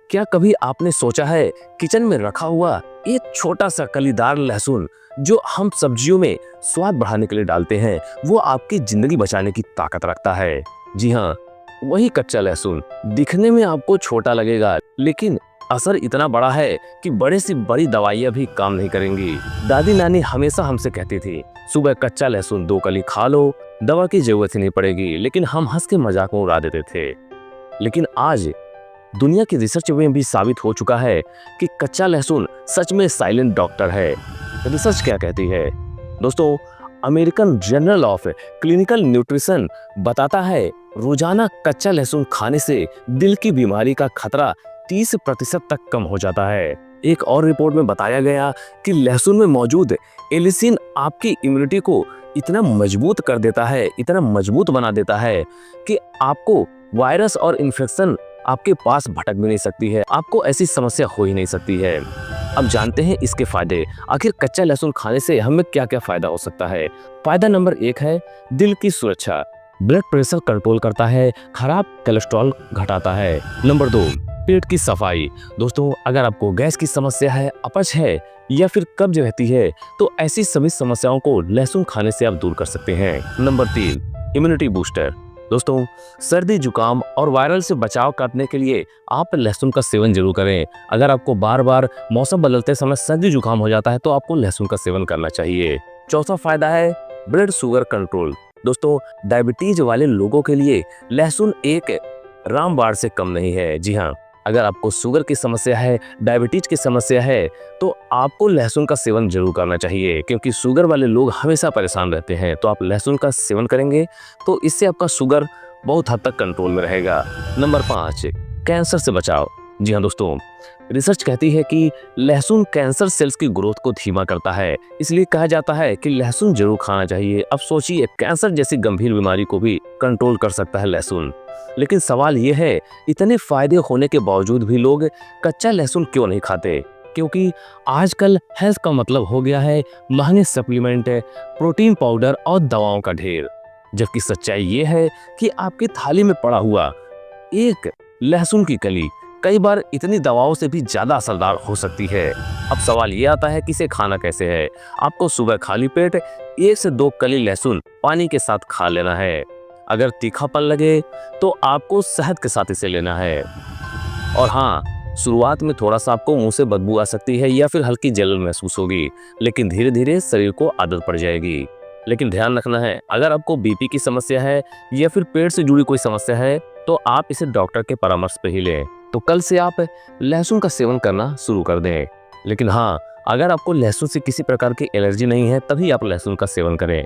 क्या कभी आपने सोचा है किचन में रखा हुआ एक छोटा सा कलीदार लहसुन जो हम सब्जियों में स्वाद बढ़ाने के लिए डालते हैं, वो आपकी जिंदगी बचाने की ताकत रखता है। जी हाँ, वही कच्चा लहसुन दिखने में आपको छोटा लगेगा, लेकिन असर इतना बड़ा है कि बड़े से बड़ी दवाइयाँ भी काम नहीं करेंगी। दादी नानी हमेशा हमसे कहती थी, सुबह कच्चा लहसुन 2 कली खा लो, दवा की जरूरत ही नहीं पड़ेगी। लेकिन हम हंस के मजाक में उड़ा देते थे। लेकिन आज दुनिया की रिसर्च में भी साबित हो चुका है कि कच्चा लहसुन सच में साइलेंट डॉक्टर है। रिसर्च क्या कहती है दोस्तों? American journal of clinical nutrition बताता है रोजाना कच्चा लहसुन खाने से दिल की बीमारी का खतरा 30% तक कम हो जाता है। एक और रिपोर्ट में बताया गया कि लहसुन में मौजूद एलिसिन आपकी इम्यूनिटी को इतना मजबूत कर देता है, इतना मजबूत बना देता है कि आपको वायरस और इन्फेक्शन आपके पास भटक भी नहीं सकती है, आपको ऐसी समस्या हो ही नहीं सकती है। अब जानते हैं इसके फायदे। आखिर कच्चा लहसुन खाने से हमें क्या क्या फायदा हो सकता है। फायदा नंबर 1 है दिल की सुरक्षा, ब्लड प्रेशर कंट्रोल करता है, खराब कोलेस्ट्रॉल घटाता है। नंबर 2 पेट की सफाई। दोस्तों, अगर आपको गैस की समस्या है, अपच है या फिर कब्ज रहती है, तो ऐसी सभी समस्याओं को लहसुन खाने से आप दूर कर सकते हैं। Number 3 immunity booster. दोस्तों, सर्दी जुकाम और वायरल से बचाव करने के लिए आप लहसुन का सेवन जरूर करें। अगर आपको बार बार मौसम बदलते समय सर्दी जुकाम हो जाता है तो आपको लहसुन का सेवन करना चाहिए। चौथा फायदा है ब्लड शुगर कंट्रोल। दोस्तों, डायबिटीज वाले लोगों के लिए लहसुन एक रामबाण से कम नहीं है। जी हाँ, अगर आपको शुगर की समस्या है, डायबिटीज की समस्या है, तो आपको लहसुन का सेवन जरूर करना चाहिए, क्योंकि शुगर वाले लोग हमेशा परेशान रहते हैं। तो आप लहसुन का सेवन करेंगे तो इससे आपका शुगर बहुत हद तक कंट्रोल में रहेगा। नंबर 5 कैंसर से बचाव। जी हाँ दोस्तों, रिसर्च कहती है कि लहसुन कैंसर सेल्स की ग्रोथ को धीमा करता है, इसलिए कहा जाता है कि लहसुन जरूर खाना चाहिए। अब सोचिए, कैंसर जैसी गंभीर बीमारी को भी कंट्रोल कर सकता है लहसुन। लेकिन सवाल यह है, इतने फायदे होने के बावजूद भी लोग कच्चा लहसुन क्यों नहीं खाते? क्योंकि आजकल हेल्थ का मतलब हो गया है महंगे सप्लीमेंट, प्रोटीन पाउडर और दवाओं का ढेर। जबकि सच्चाई ये है कि आपकी थाली में पड़ा हुआ एक लहसुन की कली कई बार इतनी दवाओं से भी ज्यादा असरदार हो सकती है। अब सवाल ये आता है कि इसे खाना कैसे है। आपको सुबह खाली पेट 1 से 2 कली लहसुन पानी के साथ खा लेना है। अगर तीखापन लगे तो आपको शहद के साथ इसे लेना है। और हाँ, शुरुआत में थोड़ा सा आपको मुंह से बदबू आ सकती है या फिर हल्की जलन महसूस होगी, लेकिन धीरे धीरे शरीर को आदत पड़ जाएगी। लेकिन ध्यान रखना है, अगर आपको बीपी की समस्या है या फिर पेट से जुड़ी कोई समस्या है तो आप इसे डॉक्टर के परामर्श पे ही लें। तो कल से आप लहसुन का सेवन करना शुरू कर दें। लेकिन हाँ, अगर आपको लहसुन से किसी प्रकार की एलर्जी नहीं है तभी आप लहसुन का सेवन करें।